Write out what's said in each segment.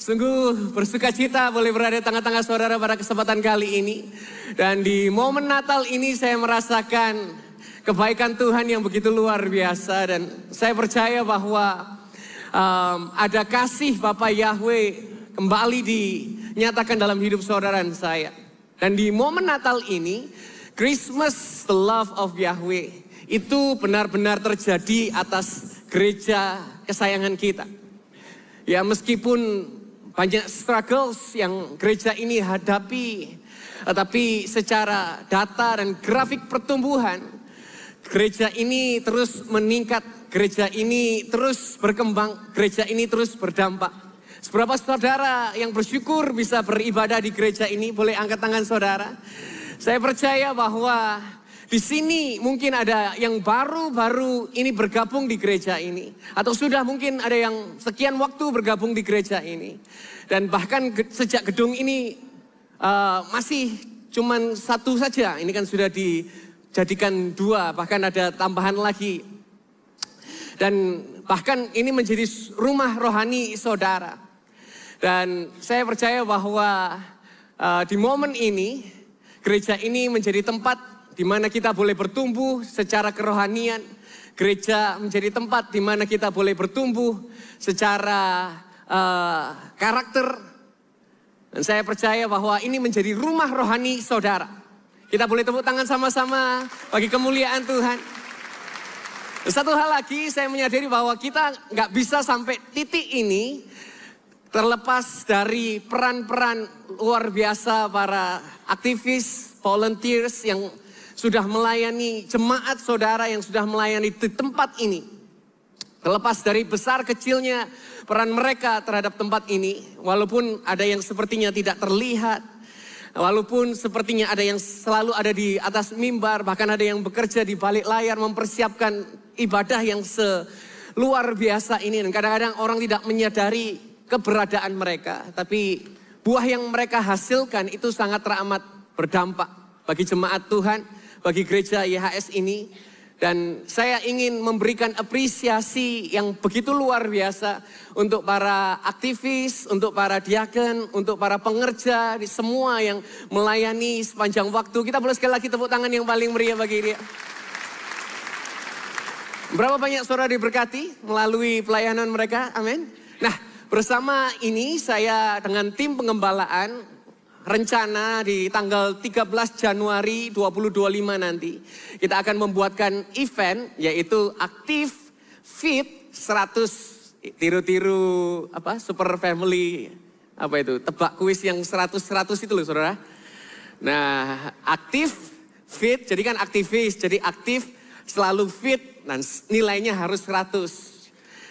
Sungguh bersuka cita boleh berada di tengah-tengah saudara pada kesempatan kali ini. Dan di momen Natal ini saya merasakan kebaikan Tuhan yang begitu luar biasa. Dan saya percaya bahwa ada kasih Bapa Yahweh kembali dinyatakan dalam hidup saudara dan saya. Dan di momen Natal ini, Christmas, the love of Yahweh, itu benar-benar terjadi atas gereja kesayangan kita. Ya, meskipun banyak struggles yang gereja ini hadapi, tapi secara data dan grafik pertumbuhan, gereja ini terus meningkat, gereja ini terus berkembang, gereja ini terus berdampak. Seberapa saudara yang bersyukur bisa beribadah di gereja ini? Boleh angkat tangan saudara. Saya percaya bahwa di sini mungkin ada yang baru-baru ini bergabung di gereja ini. Atau sudah mungkin ada yang sekian waktu bergabung di gereja ini. Dan bahkan sejak gedung ini masih cuman satu saja. Ini kan sudah dijadikan dua, bahkan ada tambahan lagi. Dan bahkan ini menjadi rumah rohani saudara. Dan saya percaya bahwa di momen ini, gereja ini menjadi tempat di mana kita boleh bertumbuh secara kerohanian. Gereja menjadi tempat di mana kita boleh bertumbuh secara karakter. Dan saya percaya bahwa ini menjadi rumah rohani saudara. Kita boleh tepuk tangan sama-sama bagi kemuliaan Tuhan. Dan satu hal lagi, saya menyadari bahwa kita nggak bisa sampai titik ini terlepas dari peran-peran luar biasa para aktivis, volunteers yang sudah melayani jemaat saudara yang sudah melayani di tempat ini. Terlepas dari besar kecilnya peran mereka terhadap tempat ini. Walaupun ada yang sepertinya tidak terlihat. Walaupun sepertinya ada yang selalu ada di atas mimbar. Bahkan ada yang bekerja di balik layar mempersiapkan ibadah yang seluar biasa ini. Dan kadang-kadang orang tidak menyadari keberadaan mereka. Tapi buah yang mereka hasilkan itu sangat teramat berdampak bagi jemaat Tuhan, bagi gereja YHS ini. Dan saya ingin memberikan apresiasi yang begitu luar biasa untuk para aktivis, untuk para diaken, untuk para pengerja, di semua yang melayani sepanjang waktu. Kita boleh sekali lagi tepuk tangan yang paling meriah bagi dia. Berapa banyak saudara diberkati melalui pelayanan mereka? Amin. Nah, bersama ini saya dengan tim pengembalaan rencana di tanggal 13 Januari 2025 nanti kita akan membuatkan event yaitu Aktif Fit 100 tiru-tiru super family tebak kuis yang 100 itu loh saudara. Nah, Aktif Fit jadi kan aktivis, jadi aktif selalu fit dan nilainya harus 100.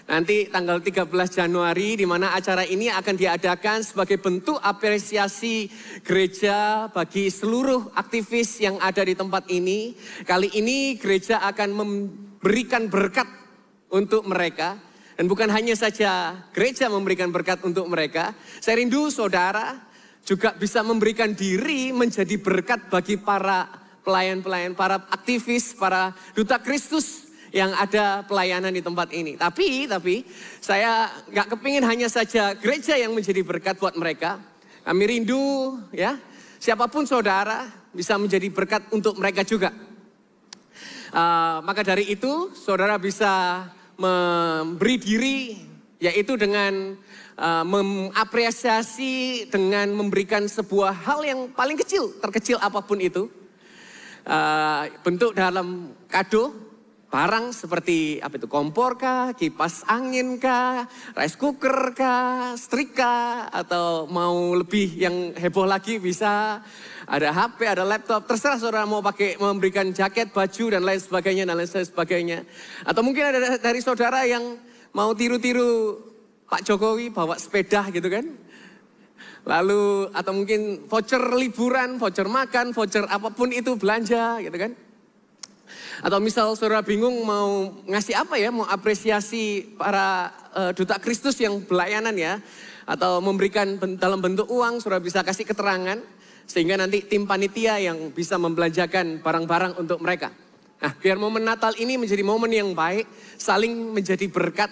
Nanti tanggal 13 Januari di mana acara ini akan diadakan sebagai bentuk apresiasi gereja bagi seluruh aktivis yang ada di tempat ini. Kali ini gereja akan memberikan berkat untuk mereka. Dan bukan hanya saja gereja memberikan berkat untuk mereka. Saya rindu saudara juga bisa memberikan diri menjadi berkat bagi para pelayan-pelayan, para aktivis, para duta Kristus yang ada pelayanan di tempat ini. Tapi saya gak kepingin hanya saja gereja yang menjadi berkat buat mereka. Kami rindu ya, siapapun saudara bisa menjadi berkat untuk mereka juga. Maka dari itu saudara bisa memberi diri, yaitu dengan mengapresiasi, dengan memberikan sebuah hal yang paling kecil, terkecil apapun itu. Bentuk dalam kado. Barang seperti kompor kah, kipas angin kah, rice cooker kah, setrika, atau mau lebih yang heboh lagi bisa ada HP, ada laptop, terserah saudara mau pakai memberikan jaket, baju dan lain sebagainya. Atau mungkin ada dari saudara yang mau tiru-tiru Pak Jokowi bawa sepeda gitu kan. Lalu atau mungkin voucher liburan, voucher makan, voucher apapun itu belanja gitu kan. Atau misal saudara bingung mau ngasih apa ya, mau apresiasi para duta Kristus yang pelayanan ya. Atau memberikan dalam bentuk uang, saudara bisa kasih keterangan. Sehingga nanti tim panitia yang bisa membelanjakan barang-barang untuk mereka. Nah, biar momen Natal ini menjadi momen yang baik, saling menjadi berkat.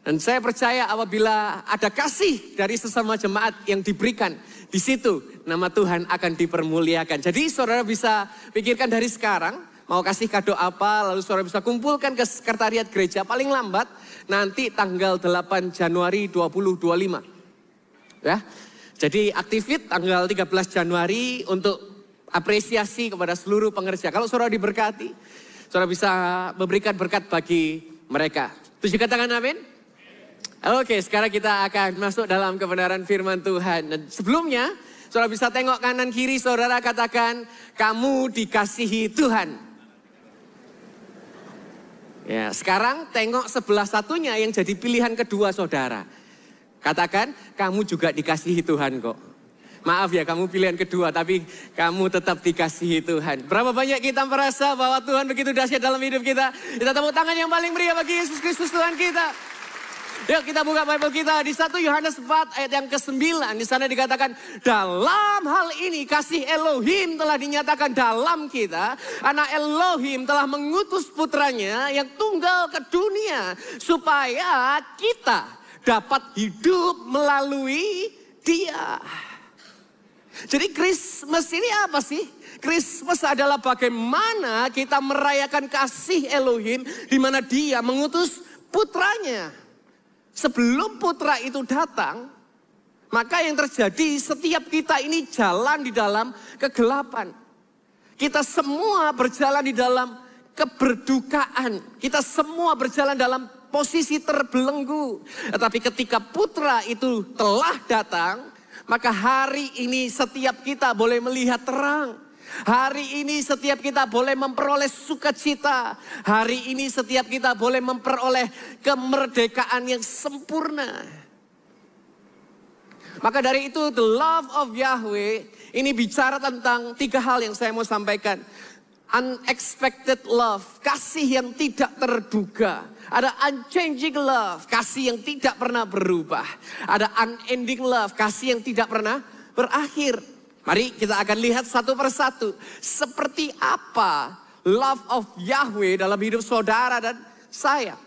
Dan saya percaya apabila ada kasih dari sesama jemaat yang diberikan, di situ nama Tuhan akan dipermuliakan. Jadi saudara bisa pikirkan dari sekarang, mau kasih kado apa, lalu saudara bisa kumpulkan ke sekretariat gereja paling lambat nanti tanggal 8 Januari 2025. Ya. Jadi aktifit tanggal 13 Januari untuk apresiasi kepada seluruh pengerja. Kalau saudara diberkati, saudara bisa memberikan berkat bagi mereka. Tujuh katakan amin. Oke, sekarang kita akan masuk dalam kebenaran firman Tuhan. Dan sebelumnya, saudara bisa tengok kanan kiri, saudara katakan, kamu dikasihi Tuhan. Ya, sekarang tengok sebelah satunya yang jadi pilihan kedua saudara. Katakan, kamu juga dikasihi Tuhan kok. Maaf ya, kamu pilihan kedua, tapi kamu tetap dikasihi Tuhan. Berapa banyak kita merasa bahwa Tuhan begitu dahsyat dalam hidup kita. Kita tepuk tangan yang paling meriah bagi Yesus Kristus Tuhan kita. Yuk kita buka Bible kita di 1 Yohanes 4 ayat yang ke-9. Di sana dikatakan, dalam hal ini kasih Elohim telah dinyatakan dalam kita. Anak Elohim telah mengutus putranya yang tunggal ke dunia. Supaya kita dapat hidup melalui dia. Jadi Christmas ini apa sih? Christmas adalah bagaimana kita merayakan kasih Elohim di mana dia mengutus putranya. Sebelum putra itu datang, maka yang terjadi setiap kita ini jalan di dalam kegelapan. Kita semua berjalan di dalam keberdukaan. Kita semua berjalan dalam posisi terbelenggu. Tetapi ketika putra itu telah datang, maka hari ini setiap kita boleh melihat terang. Hari ini setiap kita boleh memperoleh sukacita. Hari ini setiap kita boleh memperoleh kemerdekaan yang sempurna. Maka dari itu the love of Yahweh ini bicara tentang 3 hal yang saya mau sampaikan. Unexpected love, kasih yang tidak terduga. Ada unchanging love, kasih yang tidak pernah berubah. Ada unending love, kasih yang tidak pernah berakhir. Mari kita akan lihat satu persatu. Seperti apa love of Yahweh dalam hidup saudara dan saya.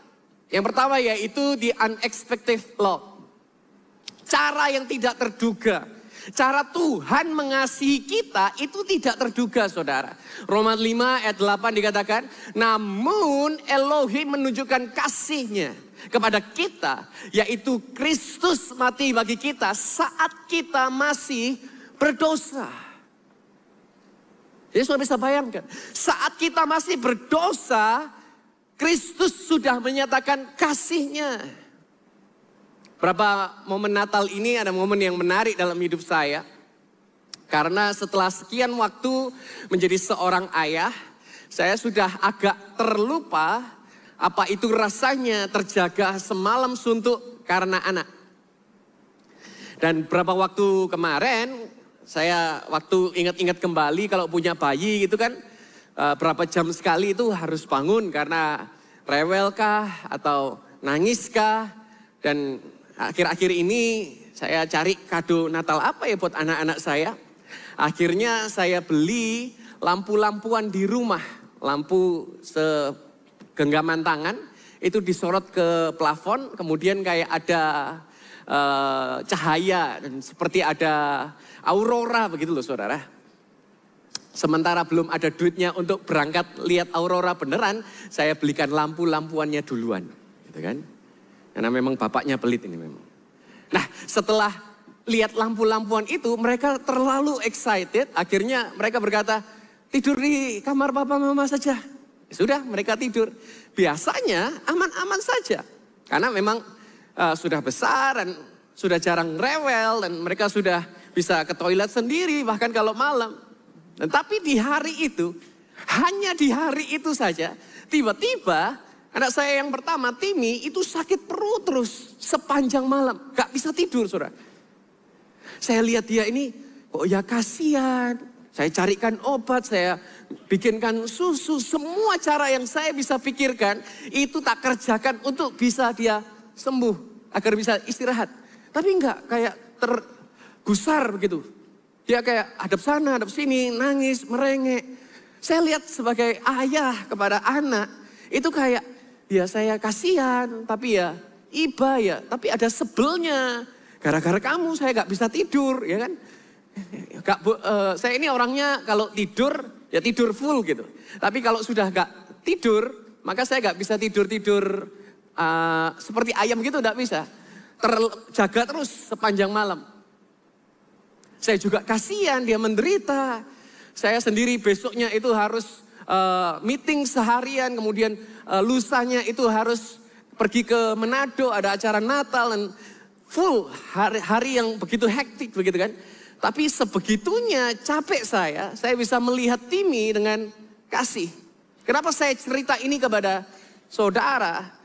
Yang pertama yaitu the unexpected love. Cara yang tidak terduga. Cara Tuhan mengasihi kita itu tidak terduga saudara. Roma 5 ayat 8 dikatakan, namun Elohim menunjukkan kasihnya kepada kita. Yaitu Kristus mati bagi kita saat kita masih berdosa. Jadi saudara bisa bayangkan, saat kita masih berdosa, Kristus sudah menyatakan kasihnya. Berapa momen Natal ini ada momen yang menarik dalam hidup saya. Karena setelah sekian waktu menjadi seorang ayah, saya sudah agak terlupa apa itu rasanya terjaga semalam suntuk karena anak. Dan beberapa waktu kemarin, saya waktu ingat-ingat kembali kalau punya bayi gitu kan, berapa jam sekali itu harus bangun karena rewel kah atau nangis kah. Dan akhir-akhir ini saya cari kado Natal apa ya buat anak-anak saya. Akhirnya saya beli lampu-lampuan di rumah. Lampu segenggaman tangan itu disorot ke plafon, kemudian kayak ada cahaya dan seperti ada aurora begitu loh saudara. Sementara belum ada duitnya untuk berangkat lihat aurora beneran, saya belikan lampu-lampuannya duluan, gitu kan? Karena memang bapaknya pelit ini memang. Nah, setelah lihat lampu-lampuan itu, mereka terlalu excited. Akhirnya mereka berkata, tidur di kamar papa mama saja. Ya sudah, mereka tidur. Biasanya aman-aman saja, karena memang sudah besar dan sudah jarang rewel dan mereka sudah bisa ke toilet sendiri bahkan kalau malam. Dan tapi di hari itu, hanya di hari itu saja, tiba-tiba anak saya yang pertama, Timi, itu sakit perut terus sepanjang malam. Gak bisa tidur saudara. Saya lihat dia ini, kok ya kasihan. Saya carikan obat, saya bikinkan susu. Semua cara yang saya bisa pikirkan, itu tak kerjakan untuk bisa dia sembuh, agar bisa istirahat. Tapi enggak, kayak tergusar begitu. Dia kayak hadap sana, hadap sini, nangis, merengek. Saya lihat sebagai ayah kepada anak, itu kayak, ya saya kasihan, tapi ya iba ya, tapi ada sebelnya. Gara-gara kamu saya gak bisa tidur, ya kan? Saya ini orangnya kalau tidur, ya tidur full gitu. Tapi kalau sudah gak tidur, maka saya gak bisa tidur-tidur seperti ayam gitu, gak bisa. Terjaga terus sepanjang malam. Saya juga kasihan, dia menderita. Saya sendiri besoknya itu harus meeting seharian, kemudian lusanya itu harus pergi ke Manado, ada acara Natal, dan full hari yang begitu hektik begitu kan. Tapi sebegitunya capek saya bisa melihat Timi dengan kasih. Kenapa saya cerita ini kepada saudara?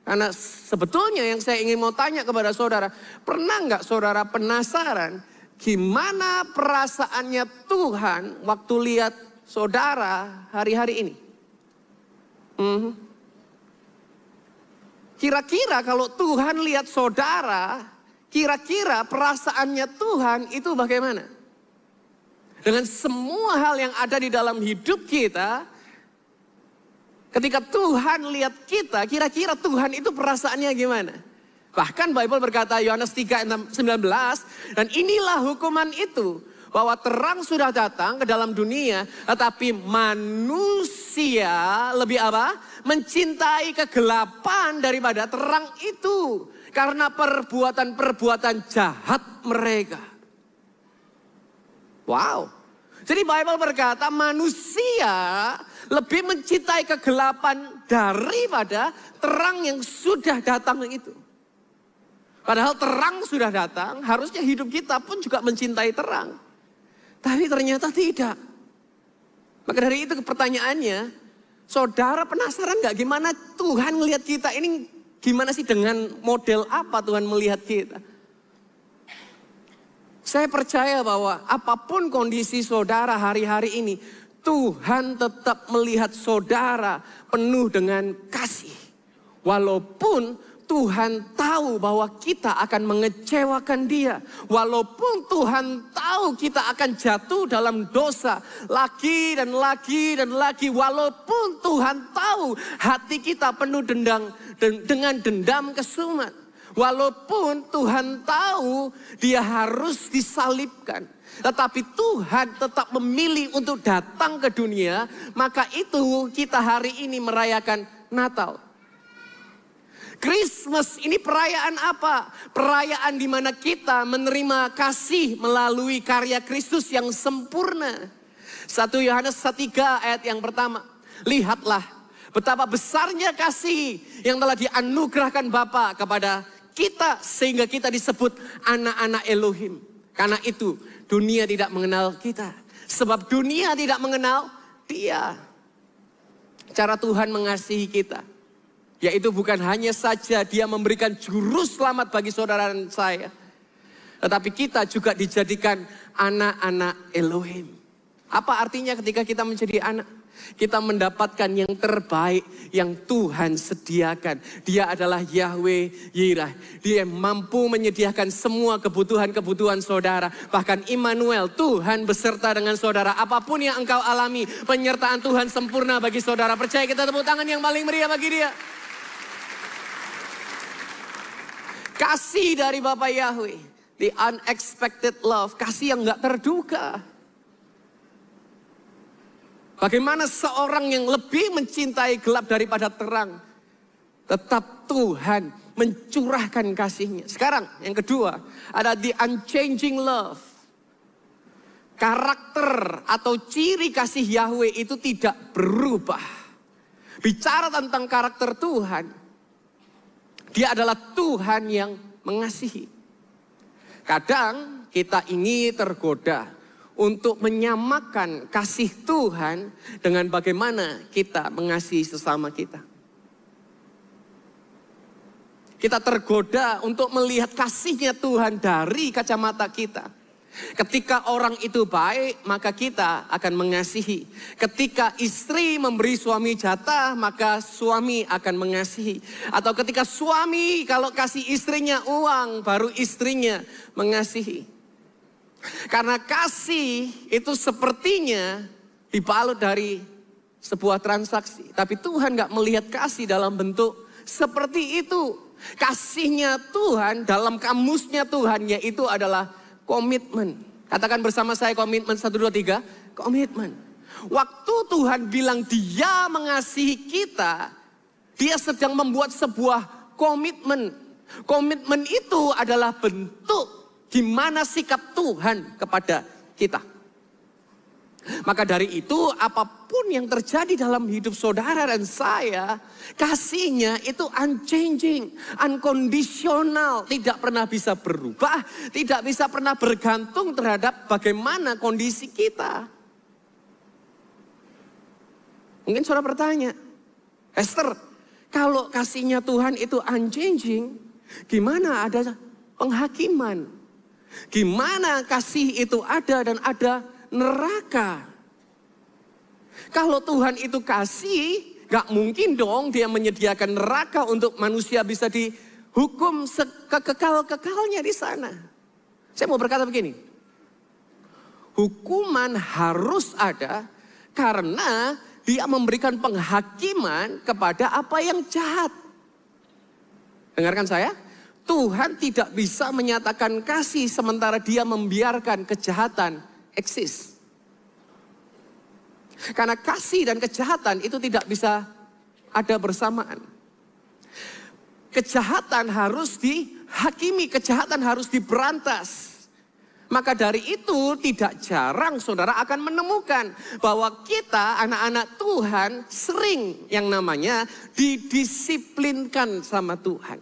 Karena sebetulnya yang saya ingin mau tanya kepada saudara, pernah nggak saudara penasaran gimana perasaannya Tuhan waktu lihat saudara hari-hari ini? Kira-kira kalau Tuhan lihat saudara, kira-kira perasaannya Tuhan itu bagaimana? Dengan semua hal yang ada di dalam hidup kita, ketika Tuhan lihat kita, kira-kira Tuhan itu perasaannya gimana? Bahkan Bible berkata Yohanes 3:19, dan inilah hukuman itu, bahwa terang sudah datang ke dalam dunia, tetapi manusia lebih apa? Mencintai kegelapan daripada terang itu. Karena perbuatan-perbuatan jahat mereka. Wow. Jadi Bible berkata manusia lebih mencintai kegelapan daripada terang yang sudah datang itu. Padahal terang sudah datang, harusnya hidup kita pun juga mencintai terang. Tapi ternyata tidak. Maka dari itu pertanyaannya, saudara penasaran gak gimana Tuhan melihat kita ini, gimana sih, dengan model apa Tuhan melihat kita? Saya percaya bahwa apapun kondisi saudara hari-hari ini, Tuhan tetap melihat saudara penuh dengan kasih. Walaupun Tuhan tahu bahwa kita akan mengecewakan Dia. Walaupun Tuhan tahu kita akan jatuh dalam dosa lagi dan lagi dan lagi. Walaupun Tuhan tahu hati kita penuh dengan dendam kesumat. Walaupun Tuhan tahu Dia harus disalibkan. Tetapi Tuhan tetap memilih untuk datang ke dunia. Maka itu kita hari ini merayakan Natal. Christmas ini perayaan apa? Perayaan di mana kita menerima kasih melalui karya Kristus yang sempurna. 1 Yohanes 3 ayat yang pertama. Lihatlah betapa besarnya kasih yang telah dianugerahkan Bapa kepada kita sehingga kita disebut anak-anak Elohim. Karena itu dunia tidak mengenal kita. Sebab dunia tidak mengenal Dia. Cara Tuhan mengasihi kita, yaitu bukan hanya saja Dia memberikan juru selamat bagi saudara dan saya. Tetapi kita juga dijadikan anak-anak Elohim. Apa artinya ketika kita menjadi anak? Kita mendapatkan yang terbaik yang Tuhan sediakan. Dia adalah Yahweh Yireh. Dia mampu menyediakan semua kebutuhan-kebutuhan saudara. Bahkan Immanuel, Tuhan beserta dengan saudara. Apapun yang engkau alami, penyertaan Tuhan sempurna bagi saudara. Percaya, kita tepuk tangan yang paling meriah bagi Dia. Kasih dari Bapa Yahweh, the unexpected love, kasih yang gak terduga. Bagaimana seorang yang lebih mencintai gelap daripada terang, tetap Tuhan mencurahkan kasihnya. Sekarang yang kedua, ada the unchanging love. Karakter atau ciri kasih Yahweh itu tidak berubah. Bicara tentang karakter Tuhan, Dia adalah Tuhan yang mengasihi. Kadang kita ini tergoda untuk menyamakan kasih Tuhan dengan bagaimana kita mengasihi sesama kita. Kita tergoda untuk melihat kasihnya Tuhan dari kacamata kita. Ketika orang itu baik, maka kita akan mengasihi. Ketika istri memberi suami jatah, maka suami akan mengasihi. Atau ketika suami kalau kasih istrinya uang, baru istrinya mengasihi. Karena kasih itu sepertinya dibalut dari sebuah transaksi. Tapi Tuhan gak melihat kasih dalam bentuk seperti itu. Kasihnya Tuhan dalam kamusnya Tuhan yaitu adalah komitmen. Katakan bersama saya komitmen, 1, 2, 3. Komitmen. Waktu Tuhan bilang dia mengasihi kita, dia sedang membuat sebuah komitmen. Komitmen itu adalah bentuk gimana sikap Tuhan kepada kita. Maka dari itu apapun yang terjadi dalam hidup saudara dan saya, kasihnya itu unchanging, unconditional, tidak pernah bisa berubah, tidak bisa pernah bergantung terhadap bagaimana kondisi kita. Mungkin saudara bertanya, Esther, kalau kasihnya Tuhan itu unchanging, gimana ada penghakiman? Gimana kasih itu ada dan ada neraka? Kalau Tuhan itu kasih, gak mungkin dong dia menyediakan neraka untuk manusia bisa dihukum sekekal-kekalnya di sana. Saya mau berkata begini, hukuman harus ada karena dia memberikan penghakiman kepada apa yang jahat. Dengarkan saya, Tuhan tidak bisa menyatakan kasih sementara dia membiarkan kejahatan eksis. Karena kasih dan kejahatan itu tidak bisa ada bersamaan. Kejahatan harus dihakimi, kejahatan harus diberantas. Maka dari itu tidak jarang saudara akan menemukan bahwa kita anak-anak Tuhan sering yang namanya didisiplinkan sama Tuhan.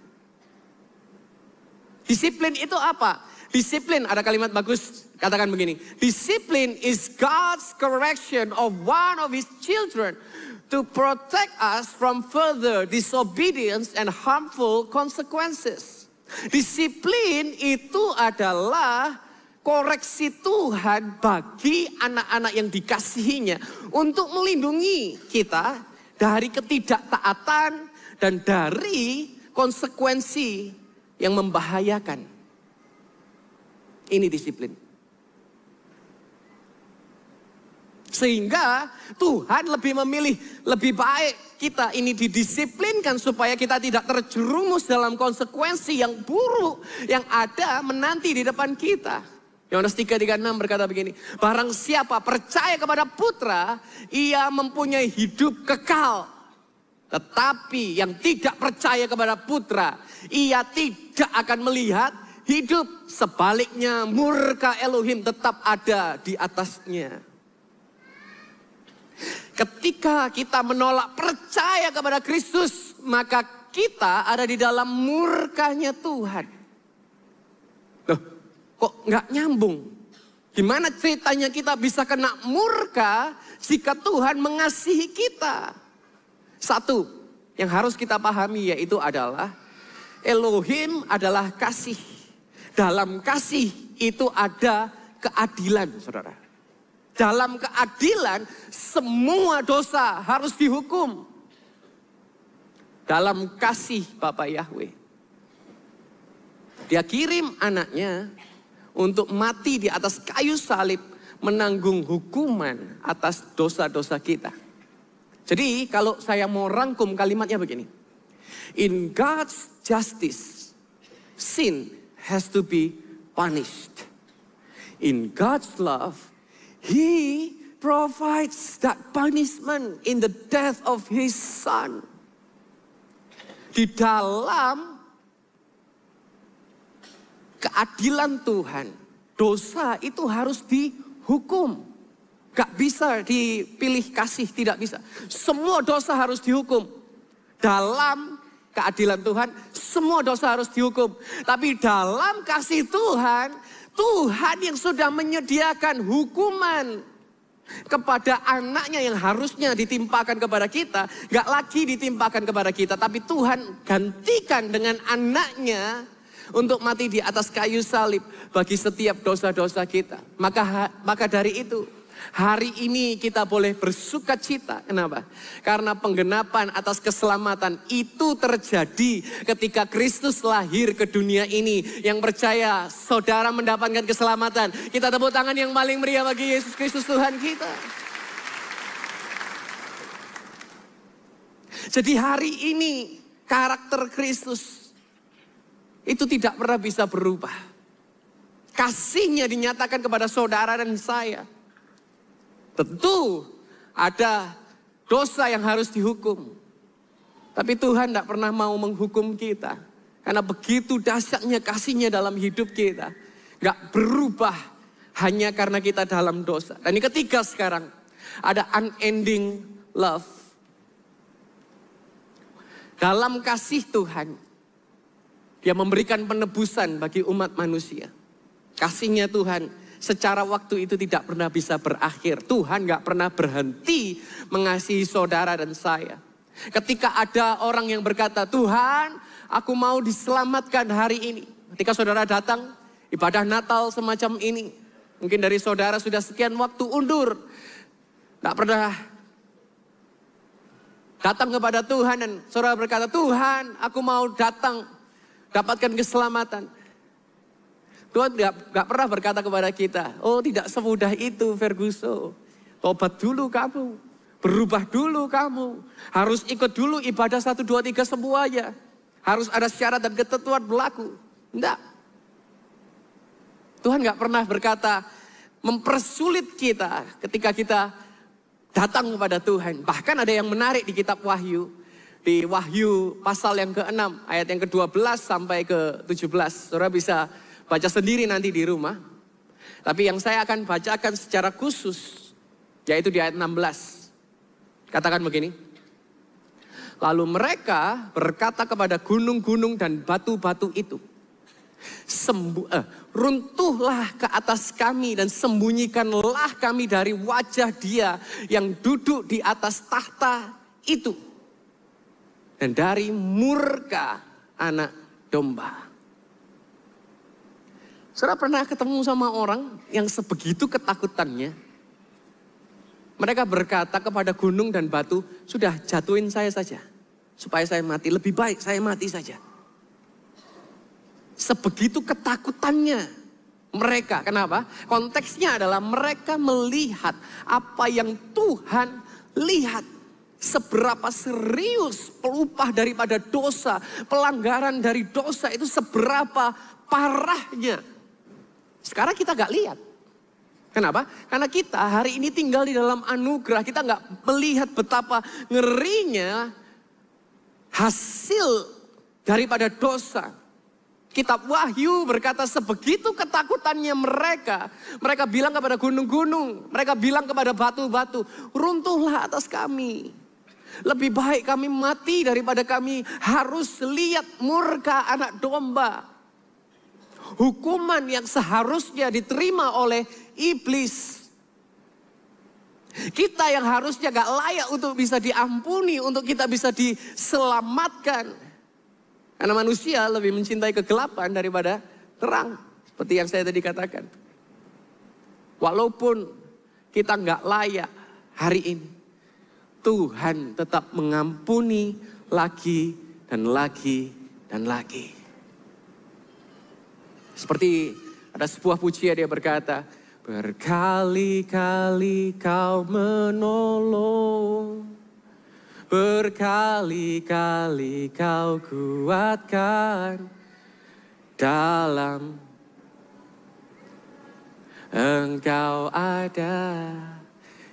Disiplin itu apa? Disiplin, ada kalimat bagus, katakan begini. Discipline is God's correction of one of his children to protect us from further disobedience and harmful consequences. Disiplin itu adalah koreksi Tuhan bagi anak-anak yang dikasihinya untuk melindungi kita dari ketidaktaatan dan dari konsekuensi yang membahayakan. Ini disiplin. Sehingga Tuhan lebih memilih, lebih baik kita ini didisiplinkan supaya kita tidak terjerumus dalam konsekuensi yang buruk yang ada menanti di depan kita. Yohanes 3:36 berkata begini, barang siapa percaya kepada putra, ia mempunyai hidup kekal. Tetapi yang tidak percaya kepada putra, ia tidak akan melihat hidup. Sebaliknya murka Elohim tetap ada di atasnya. Ketika kita menolak percaya kepada Kristus, maka kita ada di dalam murkanya Tuhan. Loh, kok nggak nyambung? Gimana ceritanya kita bisa kena murka jika Tuhan mengasihi kita? Satu, yang harus kita pahami yaitu adalah Elohim adalah kasih. Dalam kasih itu ada keadilan, saudara. Dalam keadilan semua dosa harus dihukum. Dalam kasih Bapa Yahweh, dia kirim anaknya untuk mati di atas kayu salib, menanggung hukuman atas dosa-dosa kita. Jadi kalau saya mau rangkum kalimatnya begini. In God's justice, sin has to be punished. In God's love, He provides that punishment in the death of His Son. Di dalam keadilan Tuhan, dosa itu harus dihukum. Gak bisa dipilih kasih, tidak bisa. Semua dosa harus dihukum. Dalam keadilan Tuhan, semua dosa harus dihukum. Tapi dalam kasih Tuhan, Tuhan yang sudah menyediakan hukuman kepada anaknya yang harusnya ditimpakan kepada kita, gak lagi ditimpakan kepada kita, tapi Tuhan gantikan dengan anaknya untuk mati di atas kayu salib bagi setiap dosa-dosa kita. Maka dari itu, hari ini kita boleh bersuka cita. Kenapa? Karena penggenapan atas keselamatan itu terjadi ketika Kristus lahir ke dunia ini. Yang percaya saudara mendapatkan keselamatan. Kita tepuk tangan yang paling meriah bagi Yesus Kristus Tuhan kita. Jadi hari ini karakter Kristus itu tidak pernah bisa berubah. Kasihnya dinyatakan kepada saudara dan saya. Tentu ada dosa yang harus dihukum. Tapi Tuhan tidak pernah mau menghukum kita. Karena begitu dahsyatnya kasihnya dalam hidup kita. Gak berubah hanya karena kita dalam dosa. Dan yang ketiga sekarang, ada unending love. Dalam kasih Tuhan, Dia memberikan penebusan bagi umat manusia. Kasihnya Tuhan secara waktu itu tidak pernah bisa berakhir. Tuhan gak pernah berhenti mengasihi saudara dan saya. Ketika ada orang yang berkata, Tuhan, aku mau diselamatkan hari ini. Ketika saudara datang, ibadah Natal semacam ini. Mungkin dari saudara sudah sekian waktu undur. Gak pernah datang kepada Tuhan dan saudara berkata, Tuhan, aku mau datang dapatkan keselamatan. Tuhan gak pernah berkata kepada kita, oh tidak semudah itu Ferguson. Tobat dulu kamu, berubah dulu kamu. Harus ikut dulu ibadah 1, 2, 3 semuanya. Harus ada syarat dan ketentuan berlaku. Enggak. Tuhan gak pernah berkata mempersulit kita ketika kita datang kepada Tuhan. Bahkan ada yang menarik di kitab Wahyu. Di Wahyu pasal yang ke-6 ayat yang ke-12 sampai ke-17. Saudara bisa baca sendiri nanti di rumah. Tapi yang saya akan bacakan secara khusus yaitu di ayat 16. Katakan begini. Lalu mereka berkata kepada gunung-gunung dan batu-batu itu. Runtuhlah ke atas kami dan sembunyikanlah kami dari wajah Dia yang duduk di atas tahta itu. Dan dari murka anak domba. Saudara pernah ketemu sama orang yang sebegitu ketakutannya. Mereka berkata kepada gunung dan batu, sudah jatuhin saya saja. Supaya saya mati, lebih baik saya mati saja. Sebegitu ketakutannya mereka. Kenapa? Konteksnya adalah mereka melihat apa yang Tuhan lihat. Seberapa serius pelupah daripada dosa, pelanggaran dari dosa itu seberapa parahnya. Sekarang kita gak lihat. Kenapa? Karena kita hari ini tinggal di dalam anugerah. Kita gak melihat betapa ngerinya hasil daripada dosa. Kitab Wahyu berkata sebegitu ketakutannya mereka. Mereka bilang kepada gunung-gunung. Mereka bilang kepada batu-batu. Runtuhlah atas kami. Lebih baik kami mati daripada kami harus lihat murka anak domba. Hukuman yang seharusnya diterima oleh iblis. Kita yang harusnya gak layak untuk bisa diampuni. Untuk kita bisa diselamatkan. Karena manusia lebih mencintai kegelapan daripada terang. Seperti yang saya tadi katakan. Walaupun kita gak layak hari ini. Tuhan tetap mengampuni lagi dan lagi dan lagi. Seperti ada sebuah pujian dia berkata, berkali-kali kau menolong, berkali-kali kau kuatkan dalam Engkau ada.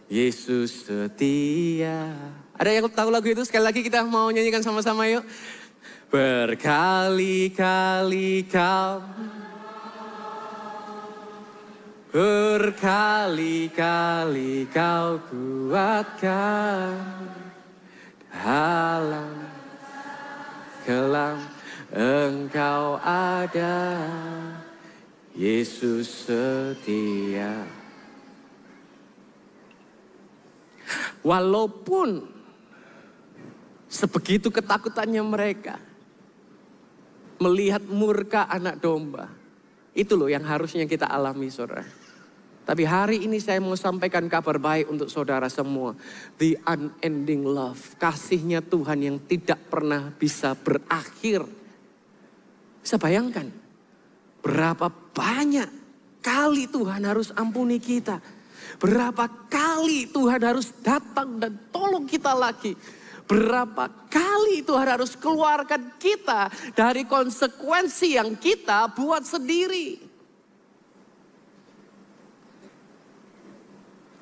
Yesus setia. Ada yang tahu lagu itu? Sekali lagi kita mau nyanyikan sama-sama yuk. Berkali-kali kau, berkali-kali kau kuatkan dalam kelam Engkau ada. Yesus setia. Walaupun sebegitu ketakutannya mereka melihat murka anak domba. Itu loh yang harusnya kita alami saudara. Tapi hari ini saya mau sampaikan kabar baik untuk saudara semua. The unending love. Kasihnya Tuhan yang tidak pernah bisa berakhir. Bisa bayangkan berapa banyak kali Tuhan harus ampuni kita. Berapa kali Tuhan harus datang dan tolong kita lagi. Berapa kali Tuhan harus keluarkan kita dari konsekuensi yang kita buat sendiri.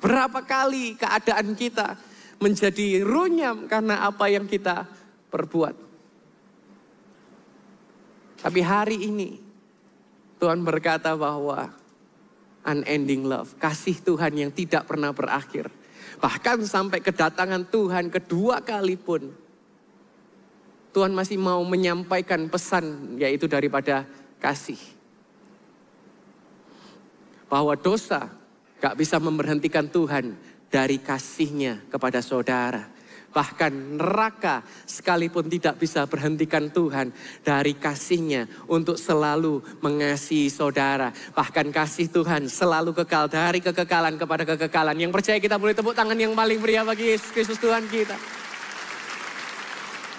Berapa kali keadaan kita menjadi runyam karena apa yang kita perbuat. Tapi hari ini Tuhan berkata bahwa unending love, kasih Tuhan yang tidak pernah berakhir. Bahkan sampai kedatangan Tuhan kedua kali pun, Tuhan masih mau menyampaikan pesan, yaitu daripada kasih. Bahwa dosa gak bisa memberhentikan Tuhan dari kasihnya kepada saudara. Bahkan neraka sekalipun tidak bisa berhentikan Tuhan dari kasihnya untuk selalu mengasihi saudara. Bahkan kasih Tuhan selalu kekal dari kekekalan kepada kekekalan. Yang percaya kita boleh tepuk tangan yang paling meriah bagi Yesus Kristus Tuhan kita.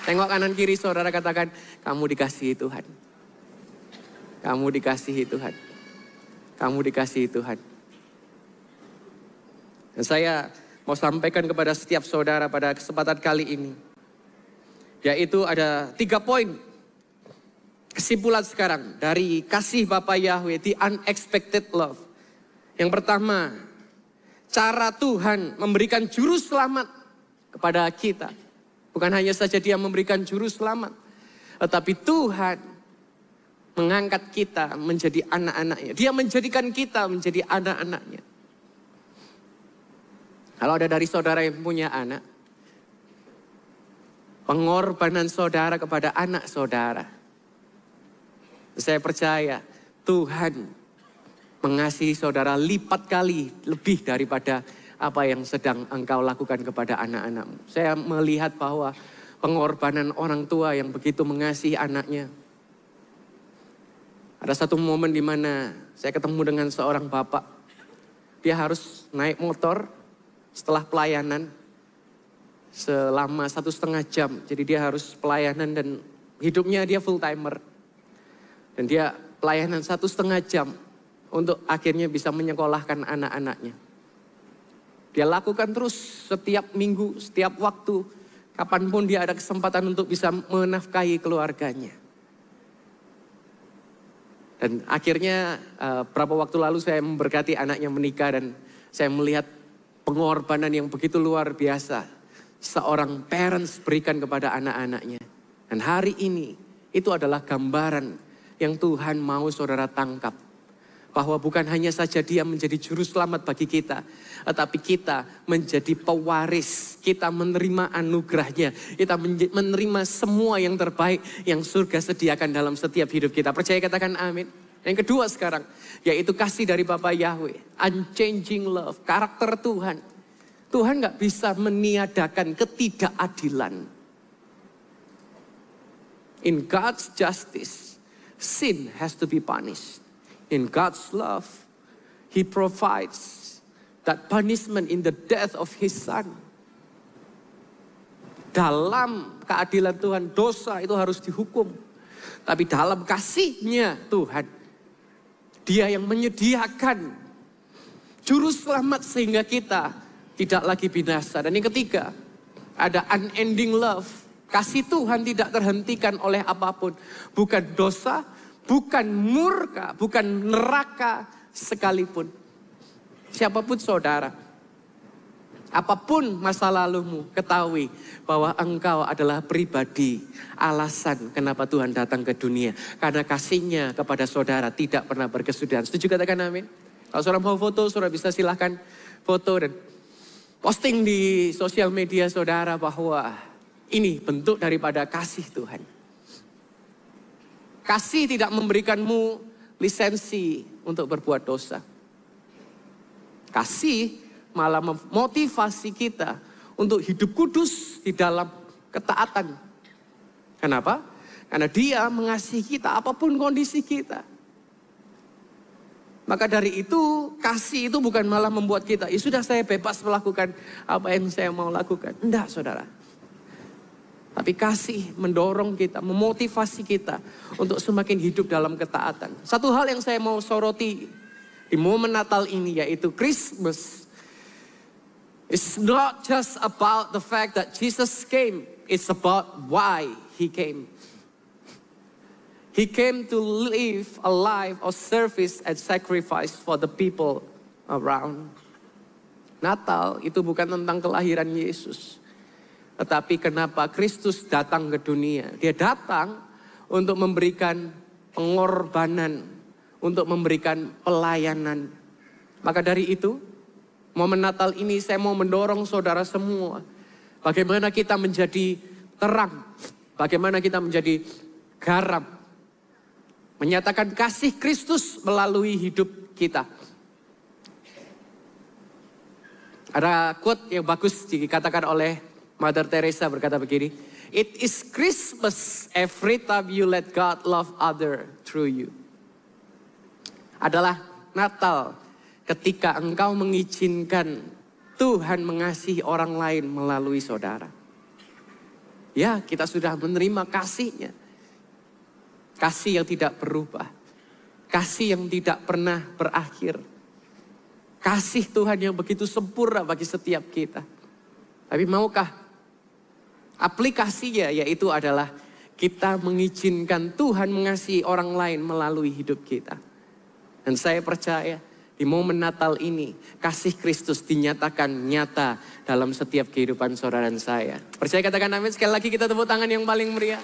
Tengok kanan kiri saudara, katakan, kamu dikasihi Tuhan. Kamu dikasihi Tuhan. Kamu dikasihi Tuhan. Dan saya mau sampaikan kepada setiap saudara pada kesempatan kali ini. Yaitu ada 3 poin. Kesimpulan sekarang dari kasih Bapa Yahweh, the unexpected love. Yang pertama, cara Tuhan memberikan juru selamat kepada kita. Bukan hanya saja Dia memberikan juru selamat, tetapi Tuhan mengangkat kita menjadi anak-anaknya. Dia menjadikan kita menjadi anak-anaknya. Kalau ada dari saudara yang punya anak, pengorbanan saudara kepada anak saudara, saya percaya Tuhan mengasihi saudara lipat kali lebih daripada apa yang sedang engkau lakukan kepada anak-anakmu. Saya melihat bahwa pengorbanan orang tua yang begitu mengasihi anaknya. Ada satu momen di mana saya ketemu dengan seorang bapak. Dia harus naik motor setelah pelayanan selama 1,5 jam. Jadi dia harus pelayanan dan hidupnya dia full timer. Dan dia pelayanan 1,5 jam untuk akhirnya bisa menyekolahkan anak-anaknya. Dia lakukan terus setiap minggu, setiap waktu. Kapanpun dia ada kesempatan untuk bisa menafkahi keluarganya. Dan akhirnya beberapa waktu lalu saya memberkati anaknya menikah dan saya melihat pengorbanan yang begitu luar biasa seorang parents berikan kepada anak-anaknya. Dan hari ini itu adalah gambaran yang Tuhan mau saudara tangkap. Bahwa bukan hanya saja Dia menjadi juru selamat bagi kita, tetapi kita menjadi pewaris. Kita menerima anugerahnya. Kita menerima semua yang terbaik yang surga sediakan dalam setiap hidup kita. Percaya, katakan amin. Yang kedua sekarang, yaitu kasih dari Bapa Yahweh. Unchanging love, karakter Tuhan. Tuhan gak bisa meniadakan ketidakadilan. In God's justice, sin has to be punished. In God's love, He provides that punishment in the death of His Son. Dalam keadilan Tuhan, dosa itu harus dihukum. Tapi dalam kasih-Nya Tuhan, Dia yang menyediakan juru selamat sehingga kita tidak lagi binasa. Dan yang ketiga, ada unending love. Kasih Tuhan tidak terhentikan oleh apapun. Bukan dosa, bukan murka, bukan neraka sekalipun. Siapapun saudara, apapun masa lalumu, ketahui bahwa engkau adalah pribadi alasan kenapa Tuhan datang ke dunia. Karena kasih-Nya kepada saudara tidak pernah berkesudahan. Setuju, katakan amin. Kalau saudara mau foto, saudara bisa silahkan foto dan posting di sosial media saudara bahwa ini bentuk daripada kasih Tuhan. Kasih tidak memberikanmu lisensi untuk berbuat dosa. Kasih malah memotivasi kita untuk hidup kudus di dalam ketaatan. Kenapa? Karena Dia mengasihi kita apapun kondisi kita. Maka dari itu, kasih itu bukan malah membuat kita, ya sudah saya bebas melakukan apa yang saya mau lakukan. Enggak, saudara. Tapi kasih mendorong kita, memotivasi kita untuk semakin hidup dalam ketaatan. Satu hal yang saya mau soroti di momen Natal ini, yaitu Christmas. It's not just about the fact that Jesus came. it's about why he came. He came to live a life of service and sacrifice for the people around. Natal itu bukan tentang kelahiran Yesus. Tetapi kenapa Kristus datang ke dunia. Dia datang untuk memberikan pengorbanan, untuk memberikan pelayanan. Maka dari itu, momen Natal ini saya mau mendorong saudara semua. Bagaimana kita menjadi terang, bagaimana kita menjadi garam. Menyatakan kasih Kristus melalui hidup kita. Ada quote yang bagus dikatakan oleh Mother Teresa berkata begini. It is Christmas every time you let God love other through you. Adalah Natal ketika engkau mengizinkan Tuhan mengasihi orang lain melalui saudara. Ya, kita sudah menerima kasih-Nya. Kasih yang tidak berubah. Kasih yang tidak pernah berakhir. Kasih Tuhan yang begitu sempurna bagi setiap kita. Tapi maukah aplikasinya yaitu adalah kita mengizinkan Tuhan mengasihi orang lain melalui hidup kita. Dan saya percaya di momen Natal ini kasih Kristus dinyatakan nyata dalam setiap kehidupan saudara dan saya. Percaya katakan amin. Sekali lagi kita tepuk tangan yang paling meriah.